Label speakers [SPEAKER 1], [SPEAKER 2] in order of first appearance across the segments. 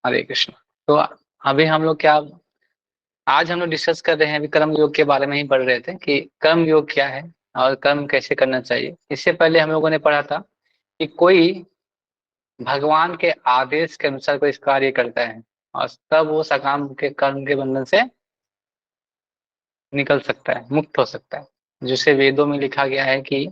[SPEAKER 1] हरे कृष्ण। तो अभी हम लोग क्या आज हम लोग डिस्कस कर रहे हैं, अभी कर्म योग के बारे में ही पढ़ रहे थे कि कर्म योग क्या है और कर्म कैसे करना चाहिए। इससे पहले हम लोगों ने पढ़ा था कि कोई भगवान के आदेश के अनुसार कोई कार्य करता है और तब वो सकाम के कर्म के बंधन से निकल सकता है, मुक्त हो सकता है। जिसे वेदों में लिखा गया है कि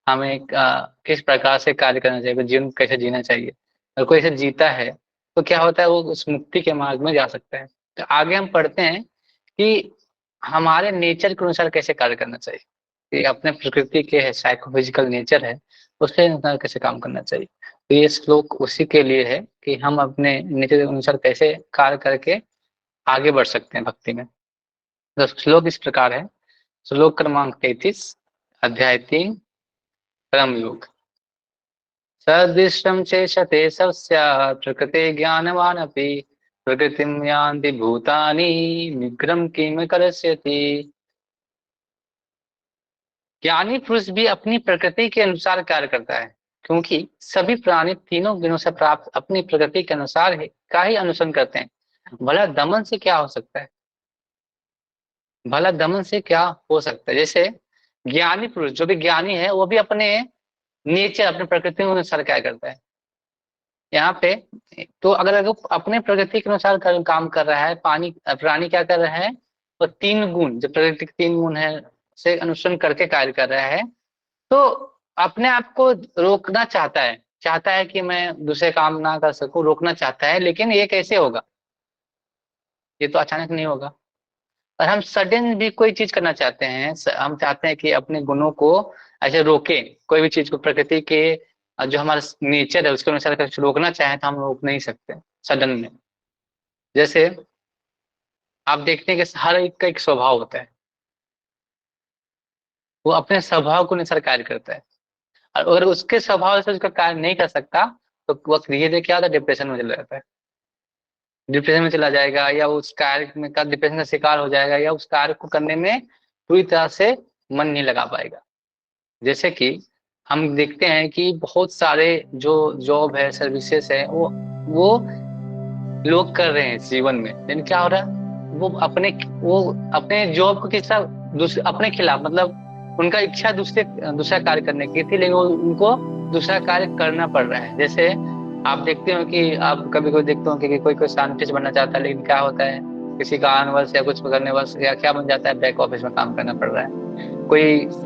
[SPEAKER 1] हमें किस प्रकार से कार्य करना चाहिए, जीवन कैसे जीना चाहिए। अगर कोई ऐसे जीता है तो क्या होता है, वो उस मुक्ति के मार्ग में जा सकता है। तो आगे हम पढ़ते हैं कि हमारे नेचर के अनुसार कैसे कार्य करना चाहिए, कि अपने प्रकृति के है साइकोफिजिकल नेचर है, उसके अनुसार कैसे काम करना चाहिए। तो ये श्लोक उसी के लिए है कि हम अपने नेचर के अनुसार कैसे कार्य करके आगे बढ़ सकते हैं भक्ति में। तो श्लोक इस प्रकार है। श्लोक क्रमांक 33, अध्याय 3, कर्म योग। सदृशं चेष्टते सस्यात् प्रकृते ज्ञानवानपि प्रकृतिं यान्ति भूतानि निग्रहं किम करिष्यति। ज्ञानी पुरुष भी अपनी प्रकृति के अनुसार कार्य करता है, क्योंकि सभी प्राणी तीनों गुणों से प्राप्त अपनी प्रकृति के अनुसार का ही अनुसरण करते हैं। भला दमन से क्या हो सकता है, भला दमन से क्या हो सकता है। जैसे ज्ञानी पुरुष, जो भी ज्ञानी है, वो भी अपने नेचर, अपने प्रकृति के अनुसार क्या करता है। यहाँ पे तो अगर वो अपने प्रकृति के अनुसार काम कर रहा है, प्राणी क्या कर रहा है, वो तीन गुण, जो प्रकृति के तीन गुण है, से अनुसरण करके कार्य कर रहा है। तो अपने आप को रोकना चाहता है कि मैं दूसरे काम ना कर सकूं, रोकना चाहता है। लेकिन ये कैसे होगा, ये तो अचानक नहीं होगा। और हम सडन भी कोई चीज करना चाहते हैं, हम चाहते हैं कि अपने गुणों को ऐसे रोके, कोई भी चीज को प्रकृति के जो हमारा नेचर है उसके अनुसार कुछ रोकना चाहें तो हम रोक नहीं सकते सडन में। जैसे आप देखते हैं कि हर एक का एक स्वभाव होता है, वो अपने स्वभाव को अनुसार कार्य करता है। और अगर उसके स्वभाव से उसका कार्य नहीं कर सकता तो वह धीरे धीरे क्या होता है, डिप्रेशन में चला जाता है। डिप्रेशन में चला जाएगा, या उस कार्य में का डिप्रेशन का शिकार हो जाएगा, या उस कार्य को करने में पूरी तरह से मन नहीं लगा पाएगा। जैसे कि हम देखते हैं कि बहुत सारे जो जॉब है, सर्विसेज है, वो लोग कर रहे हैं जीवन में, लेकिन क्या हो रहा है, वो अपने जॉब को किस दूसरे अपने खिलाफ, मतलब उनका इच्छा दूसरा कार्य करने की थी, लेकिन वो उनको दूसरा कार्य करना पड़ रहा है। जैसे आप देखते हो कि आप कभी कोई देखते हो कि कोई कोई साइंटिस्ट बनना चाहता है, लेकिन क्या होता है, किसी कारणवश या कुछ करने वश या क्या बन जाता है, बैक ऑफिस में काम करना पड़ रहा है।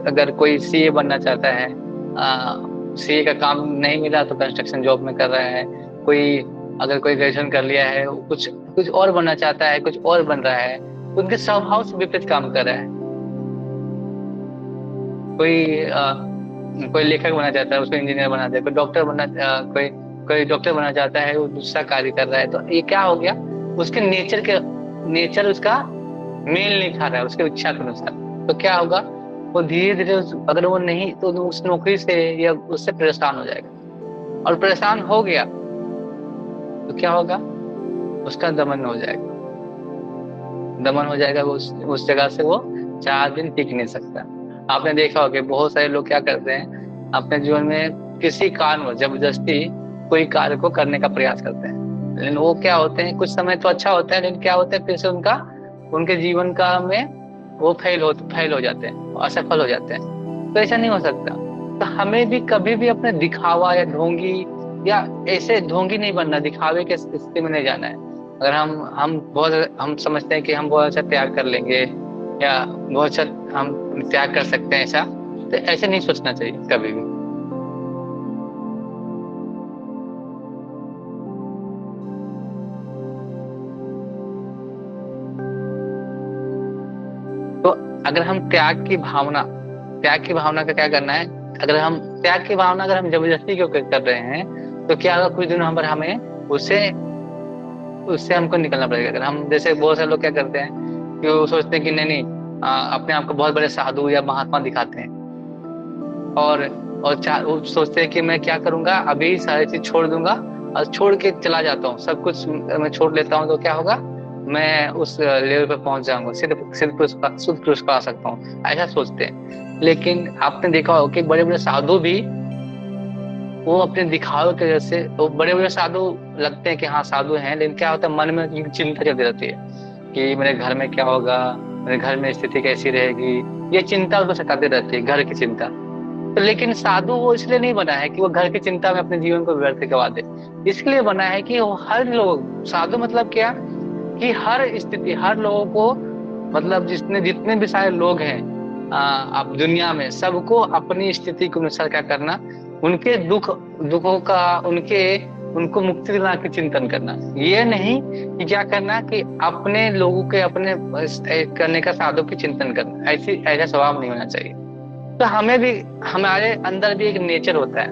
[SPEAKER 1] अगर कोई सीए बनना चाहता है, सीए का काम नहीं मिला तो कंस्ट्रक्शन जॉब में कर रहा है। कोई अगर कोई ग्रेजुएशन कर लिया है, कुछ कुछ और बनना चाहता है, कुछ और बन रहा है, उनके स्वभाव से विपरीत काम कर रहा है। कोई लेखक बनना चाहता है, उसको इंजीनियर बना दे। कोई डॉक्टर बनना चाहता है, वो दूसरा कार्य कर रहा है। तो ये क्या हो गया, उसके नेचर उसका मेल नहीं खा रहा है उसके इच्छा के अनुसार। तो क्या होगा, वो धीरे धीरे अगर वो नहीं तो उस नौकरी से या उससे परेशान हो जाएगा। और परेशान हो गया तो क्या होगा, उसका दमन हो जाएगा। वो उस जगह से वो 4 दिन टिक नहीं सकता। आपने देखा होगा बहुत सारे लोग क्या करते हैं, अपने जीवन में किसी कारणवश जबरदस्ती कोई कार्य को करने का प्रयास करते हैं, लेकिन वो क्या होते हैं, कुछ समय तो अच्छा होता है, लेकिन क्या होता है, फिर से उनके जीवन का में वो फेल हो जाते हैं, असफल हो जाते हैं। तो ऐसा नहीं हो सकता। तो हमें भी कभी भी अपने दिखावा या ढोंगी, या ऐसे ढोंगी नहीं बनना, दिखावे के स्थिति में नहीं जाना है। अगर हम समझते हैं कि हम बहुत अच्छा त्याग कर लेंगे, या बहुत अच्छा हम त्याग कर सकते हैं, ऐसा तो ऐसे नहीं सोचना चाहिए कभी भी। तो अगर हम त्याग की भावना का क्या करना है, अगर हम त्याग की भावना अगर हम जबरदस्ती क्यों कर रहे हैं, तो क्या होगा, कुछ दिनों पर हमें उससे उससे हमको निकलना पड़ेगा। अगर हम, जैसे बहुत सारे लोग क्या करते हैं कि वो सोचते हैं कि नहीं नहीं, अपने आप को बहुत बड़े साधु या महात्मा दिखाते हैं, और वो सोचते हैं कि मैं क्या करूंगा, अभी सारी चीज छोड़ दूंगा और छोड़ के चला जाता हूँ, सब कुछ मैं छोड़ लेता हूँ, तो क्या होगा, मैं उस लेवल पे पहुंच जाऊंगा, शुद्ध पुरुष पा सकता हूँ, ऐसा सोचते हैं। लेकिन आपने देखा होगा कि बड़े बड़े साधु भी वो अपने दिखावे की वजह से वो बड़े बड़े साधु लगते हैं कि हाँ साधु हैं, लेकिन क्या होता है मन में एक चिंता चलती रहती है कि मेरे घर में क्या होगा, मेरे घर में स्थिति कैसी रहेगी, ये चिंता उसको सताती रहती है, घर की चिंता। तो लेकिन साधु वो इसलिए नहीं बना है कि वो घर की चिंता में अपने जीवन को व्यर्थ करवा दे। इसलिए बना है कि वो हर लोग, साधु मतलब क्या, कि हर स्थिति, हर लोगों को, मतलब जितने भी सारे लोग हैं अब दुनिया में, सबको अपनी स्थिति के अनुसार क्या करना, उनके दुखों का, उनके उनको मुक्ति दिलाने की चिंतन करना। ये नहीं कि क्या करना कि अपने लोगों के अपने करने का साधु की चिंतन करना, ऐसा स्वभाव नहीं होना चाहिए। तो हमें भी, हमारे अंदर भी एक नेचर होता है,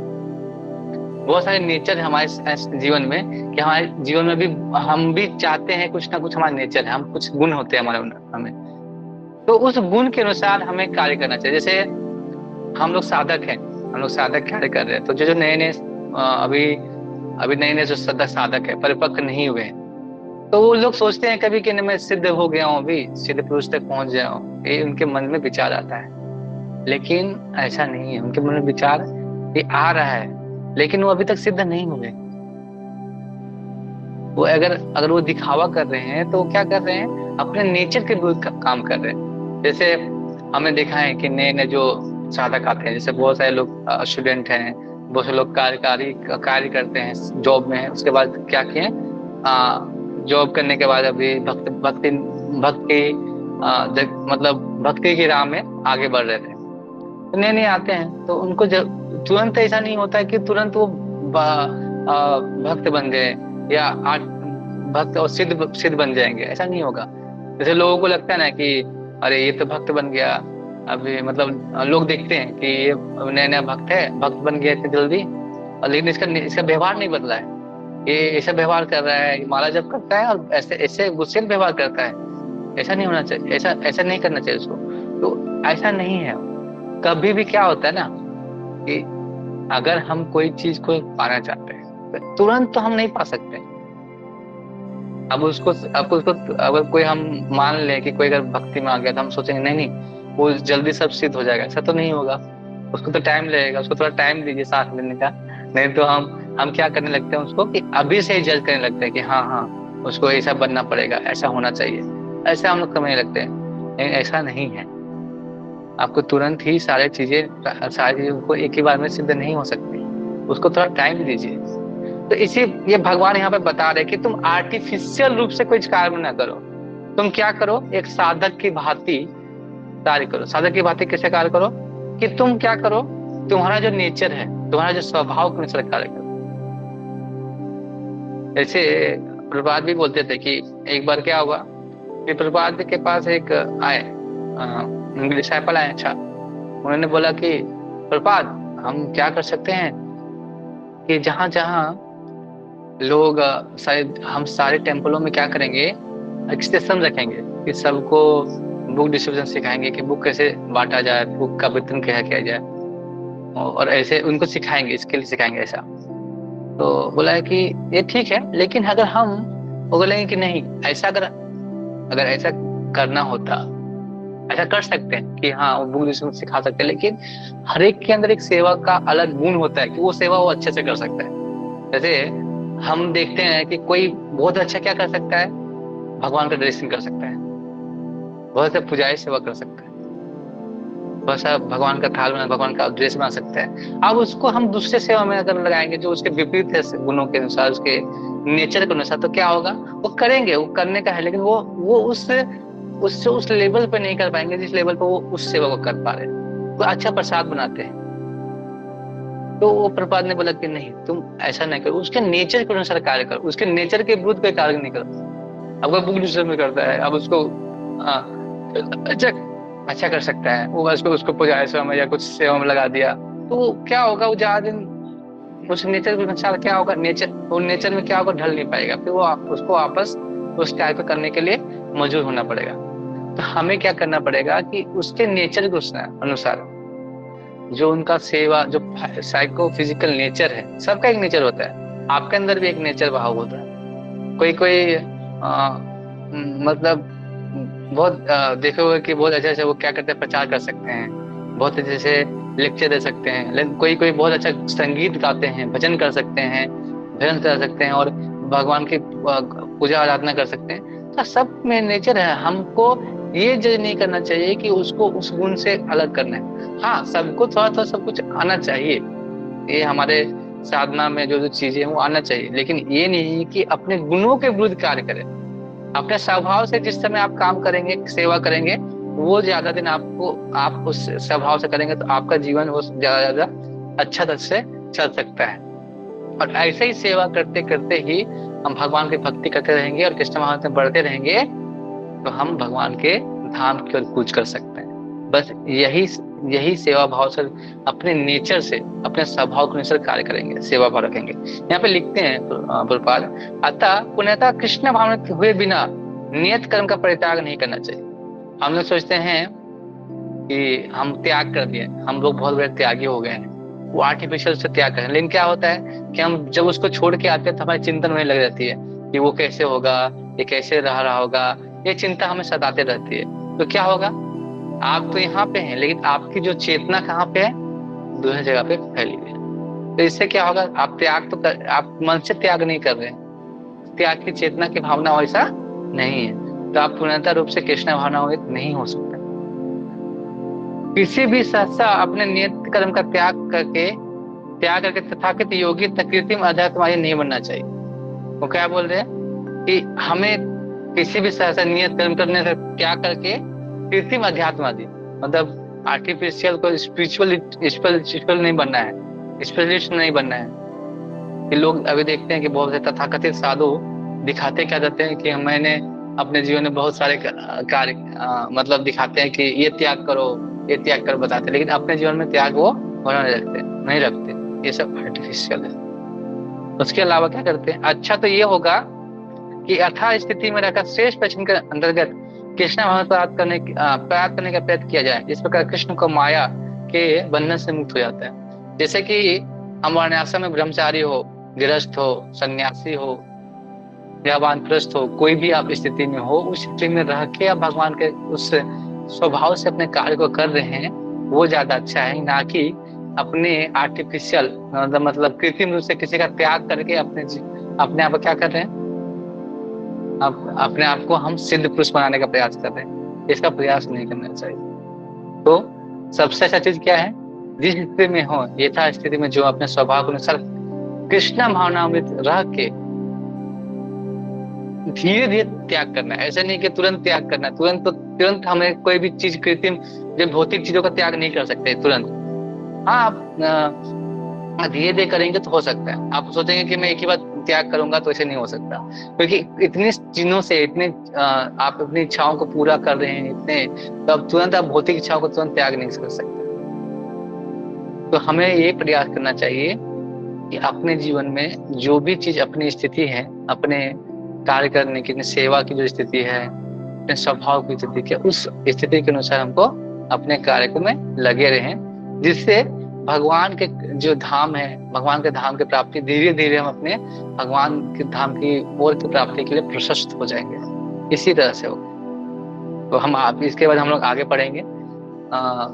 [SPEAKER 1] बहुत सारे नेचर है हमारे जीवन में, कि हमारे जीवन में भी हम भी चाहते हैं कुछ ना कुछ, हमारा नेचर है, हम कुछ गुण होते हैं हमारे अंदर हमें। तो उस गुण के अनुसार हमें कार्य करना चाहिए। जैसे हम लोग साधक हैं, हम लोग साधक कार्य कर रहे हैं, तो जो जो नए नए अभी अभी नए नए जो साधक है, परिपक्व नहीं हुए हैं, तो वो लोग सोचते हैं कभी कि मैं सिद्ध हो गया हूँ, अभी सिद्ध पुरुष तक पहुंच गया हूँ, ये उनके मन में विचार आता है। लेकिन ऐसा नहीं है, उनके मन में विचार ये आ रहा है, लेकिन वो अभी तक सिद्ध नहीं हुए। वो अगर अगर वो दिखावा कर रहे हैं तो क्या कर रहे हैं, अपने नेचर के विरुद्ध काम कर रहे हैं। जैसे हमने देखा है कि नए नए जो साधक आते हैं, जैसे बहुत सारे लोग स्टूडेंट हैं, बहुत से लोग कार्य करते हैं, जॉब में है, उसके बाद क्या किए, जॉब करने के बाद अभी भक्ति मतलब भक्ति की राह में आगे बढ़ रहे थे, तो नए नए आते हैं, तो उनको तुरंत ऐसा नहीं होता है कि तुरंत वो भक्त बन गए या भक्त और सिद्ध बन जाएंगे, ऐसा नहीं होगा। जैसे लोगों को लगता है ना कि अरे ये तो भक्त बन गया, अभी मतलब लोग देखते हैं कि ये नया नया भक्त है, भक्त बन गया इतनी जल्दी, और लेकिन इसका व्यवहार नहीं बदला है, ये ऐसा व्यवहार कर रहा है, माला जप करता है और ऐसे ऐसे गुस्से में व्यवहार करता है। ऐसा नहीं होना चाहिए, ऐसा ऐसा नहीं करना चाहिए उसको। तो ऐसा नहीं है। कभी भी क्या होता है ना कि अगर हम कोई चीज को पाना चाहते हैं तो तुरंत तो हम नहीं पा सकते। अब उसको अगर कोई हम मान ले कि कोई अगर भक्ति में आ गया तो हम सोचेंगे नहीं नहीं वो जल्दी सब सिद्ध हो जाएगा, ऐसा तो नहीं होगा। उसको तो टाइम लगेगा, उसको थोड़ा टाइम दीजिए सांस लेने का। नहीं तो हम क्या करने लगते हैं उसको कि अभी से ही जज करने लगते हैं कि हाँ हाँ उसको ऐसा बनना पड़ेगा, ऐसा होना चाहिए, ऐसा हम लोग समझने लगते हैं। लेकिन ऐसा नहीं है, आपको तुरंत ही सारी चीजें को एक ही बार में सिद्ध नहीं हो सकती, उसको थोड़ा टाइम दीजिए। तो इसी ये भगवान यहाँ पे बता रहे कि तुम आर्टिफिशियल रूप से कोई कार्य ना करो, तुम क्या करो, एक साधक की भांति कार्य करो। साधक की भांति कैसे कार्य करो, कि तुम क्या करो, तुम्हारा जो नेचर है, तुम्हारा जो स्वभाव के अनुसार कार्य करो। जैसे प्रभुपाद भी बोलते थे कि एक बार क्या हुआ कि प्रभुपाद के पास एक आए डिसाइपल आए, अच्छा, उन्होंने बोला कि प्रभुपाद हम क्या कर सकते हैं कि जहां जहां लोग हम सारे टेम्पलों में क्या करेंगे, एक सेशन रखेंगे कि सबको बुक डिस्ट्रीब्यूशन सिखाएंगे कि बुक कैसे बांटा जाए, बुक का वितरण कैसे किया जाए, और ऐसे उनको सिखाएंगे, इसके लिए सिखाएंगे ऐसा। तो बोला है कि ये ठीक है, लेकिन अगर हम बोलेंगे कि नहीं ऐसा, अगर ऐसा करना होता, ऐसा कर सकते हैं कि हाँ वो बुक डिस्ट्रीब्यूशन सिखा सकते हैं, लेकिन हर एक के अंदर एक सेवा का अलग गुण होता है कि वो सेवा वो अच्छे से कर सकता है। जैसे हम देखते हैं कि कोई बहुत अच्छा क्या कर सकता है, भगवान का ड्रेसिंग कर सकता है, बहुत से पुजारी सेवा कर सकता है, बहुत सा भगवान का थाल बना, भगवान का ड्रेस बना सकता है। अब उसको हम दूसरे सेवा में अगर लगाएंगे जो उसके विपरीत है गुणों के अनुसार, उसके नेचर के अनुसार, तो क्या होगा, वो करेंगे, वो करने का है, लेकिन वो उससे उस लेवल पे नहीं कर पाएंगे जिस लेवल पे वो उस सेवा को कर पा रहे हैं। वो अच्छा प्रसाद बनाते हैं, तो वो प्रभुपाद ने बोला कि नहीं तुम ऐसा नहीं करो, उसके नेचर के अनुसार कार्य करो, उसके नेचर के विरुद्ध कोई कार्य नहीं करो। अब वो बुक डिस्ट्रीब्यूशन में करता है, अब उसको अच्छा अच्छा कर सकता है, वो उसको पुजारी सेवा में या कुछ सेवा में लगा दिया, तो क्या होगा, वो ज्यादा दिन उस नेचर के अनुसार क्या होगा, नेचर में क्या होगा, ढल नहीं पाएगा, फिर वो उसको वापस उस टाइप का करने के लिए मजबूर होना पड़ेगा। तो हमें क्या करना पड़ेगा कि उसके नेचर के अनुसार, जो उनका सेवा, जो साइको फिजिकल नेचर है, सबका एक नेचर होता है, आपके अंदर भी एक नेचर भाव होता है। कोई कोई मतलब बहुत देखे हुए कि बहुत अच्छे से वो क्या करते हैं, प्रचार कर सकते हैं, बहुत अच्छे से लेक्चर दे सकते हैं, लेकिन कोई कोई बहुत अच्छा संगीत गाते हैं, भजन कर सकते हैं, भजन कर सकते हैं, और भगवान की पूजा आराधना कर सकते हैं। तो सब में नेचर है। हमको ये जज नहीं करना चाहिए कि उसको उस गुण से अलग करना है। हाँ, सबको थोड़ा थोड़ा सब कुछ आना चाहिए, ये हमारे साधना में जो जो चीजें हैं वो आना चाहिए, लेकिन ये नहीं कि अपने गुणों के विरुद्ध कार्य करें। अपने स्वभाव से जिस समय आप काम करेंगे, सेवा करेंगे, वो ज्यादा दिन आपको, आप उस स्वभाव से करेंगे तो आपका जीवन वो ज्यादा ज्यादा अच्छा तरह से चल सकता है। और ऐसे ही सेवा करते करते ही हम भगवान की भक्ति करते रहेंगे और कृष्ण महात्मा में बढ़ते रहेंगे, तो हम भगवान के धाम की ओर कूच कर सकते हैं। बस यही यही सेवा भाव से, अपने नेचर से, अपने स्वभाव के अनुसार कार्य करेंगे, सेवा भाव रखेंगे। यहाँ पे लिखते हैं प्रभुपाद, अतः पुण्यता कृष्ण भावना हुए बिना नियत कर्म का परित्याग नहीं करना चाहिए। हम लोग सोचते हैं कि हम त्याग कर दिए, हम लोग बहुत बड़े त्यागी हो गए हैं, वो आर्टिफिशियल से त्याग करें, लेकिन क्या होता है कि हम जब उसको छोड़ के आते हैं तो हमारी चिंतन होने लग जाती है कि वो कैसे होगा, ये कैसे रह रहा होगा, ये चिंता हमें सताते रहती है। तो क्या होगा, आप तो यहाँ पे हैं, लेकिन आपकी जो चेतना कहाँ पे है, दूसरी जगह पे फैली हुई है। तो इससे क्या होगा, आप त्याग तो आप मन से त्याग नहीं कर रहे हैं, त्याग की चेतना की भावना वैसा नहीं है, तो आप पूर्णतः रूप से कृष्ण भावना नहीं हो सकते। किसी भी सहसा अपने नियत कर्म का त्याग करके तथाकथित योगी कृत्रिम अध्यात्मवादी नहीं बनना चाहिए। वो क्या बोल रहे हैं कि हमें किसी भी सहसा नियत कर्म करने से त्याग करके कृत्रिम अध्यात्मवादी, मतलब आर्टिफिशियल को स्पिरिचुअल नहीं बनना है, स्पिरिचुअलिस्ट नहीं बनना है। कि लोग अभी देखते हैं कि बहुत से तथाकथित साधु दिखाते क्या जाते हैं कि मैंने अपने जीवन में बहुत सारे कार्य मतलब दिखाते हैं कि ये त्याग करो, ये त्याग कर बताते, लेकिन अपने जीवन में त्याग वो होना नहीं रखते। ये सब आर्टिफिशियल है। उसके अलावा क्या करते हैं, अच्छा तो ये होगा कि अथाह स्थिति में रहकर श्रेष्ठ प्रश्न के अंतर्गत कृष्ण भाव प्राप्त करने का प्रयत्न किया जाए, जिस प्रकार कृष्ण को माया के बंधन से मुक्त हो जाता है। जैसे कि हम वाराणसी में ब्रह्मचारी हो, गृहस्थ हो, सन्यासी हो या वानप्रस्थ हो, कोई भी आप स्थिति में हो, उस स्थिति में रह के आप भगवान के उस स्वभाव से अपने कार्य को कर रहे हैं, वो ज्यादा अच्छा है, ना कि अपने आर्टिफिशियल मतलब कृत्रिम रूप से किसी का त्याग करके अपने आप को क्या कर रहे हैं, अपने आप को हम सिद्ध पुरुष बनाने का प्रयास कर रहे हैं। इसका प्रयास नहीं करना चाहिए। तो सबसे अच्छा चीज क्या है, जिस स्थिति में हो, यथा स्थिति में जो अपने स्वभाव के अनुसार कृष्ण भावनामृत रह के धीरे धीरे त्याग करना है। ऐसा नहीं कि तुरंत त्याग करना है, तुरंत हमें कोई भी चीज कृत्रिम जो भौतिक चीजों का त्याग नहीं कर सकते तुरंत। हाँ, आप धीरे धीरे करेंगे तो हो सकता है। आप सोचेंगे कि मैं एक ही बार त्याग करूंगा, तो ऐसे नहीं हो सकता, क्योंकि इतने चीजों से आप अपनी इच्छाओं को पूरा कर रहे हैं इतने, तो अब तुरंत आप भौतिक इच्छाओं को तुरंत त्याग नहीं कर सकते। तो हमें ये प्रयास करना चाहिए कि अपने जीवन में जो भी चीज, अपनी स्थिति है, अपने कार्य करने की, सेवा की जो स्थिति है, अपने स्वभाव की स्थिति है, उस स्थिति के अनुसार हमको अपने कार्य में लगे रहें, जिससे भगवान के जो धाम है, भगवान के धाम की प्राप्ति धीरे धीरे हम अपने भगवान के धाम की ओर की प्राप्ति के लिए प्रशस्त हो जाएंगे। इसी तरह से हो। तो हम इसके बाद हम लोग आगे पढ़ेंगे,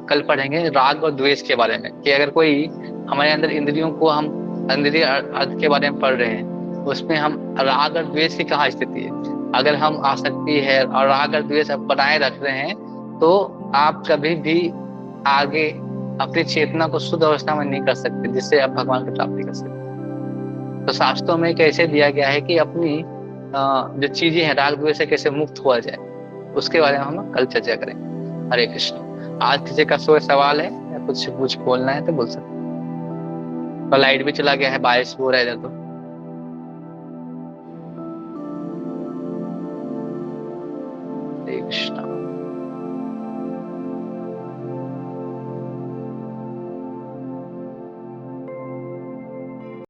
[SPEAKER 1] कल पढ़ेंगे राग और द्वेष के बारे में, कि अगर कोई हमारे अंदर इंद्रियों को, हम इंद्रिय अर्थ के बारे में पढ़ रहे हैं, उसमें हम राग और द्वेष की कहाँ स्थिति है। अगर हम आसक्ति है और राग और द्वेष बनाए रख रहे हैं, तो आप कभी भी आगे अपनी चेतना को शुद्ध अवस्था में नहीं कर सकते, जिससे आप भगवान की प्राप्ति कर सकते। तो शास्त्रों में कैसे दिया गया है कि अपनी जो चीजें हैं राग द्वेष से कैसे मुक्त हुआ जाए, उसके बारे में हम कल चर्चा करेंगे। हरे कृष्ण। आज किसी का कोई सवाल है या कुछ बोलना है तो बोल सकते। तो लाइट भी चला गया है, बारिश हो रहा है इधर तो। हरे कृष्ण।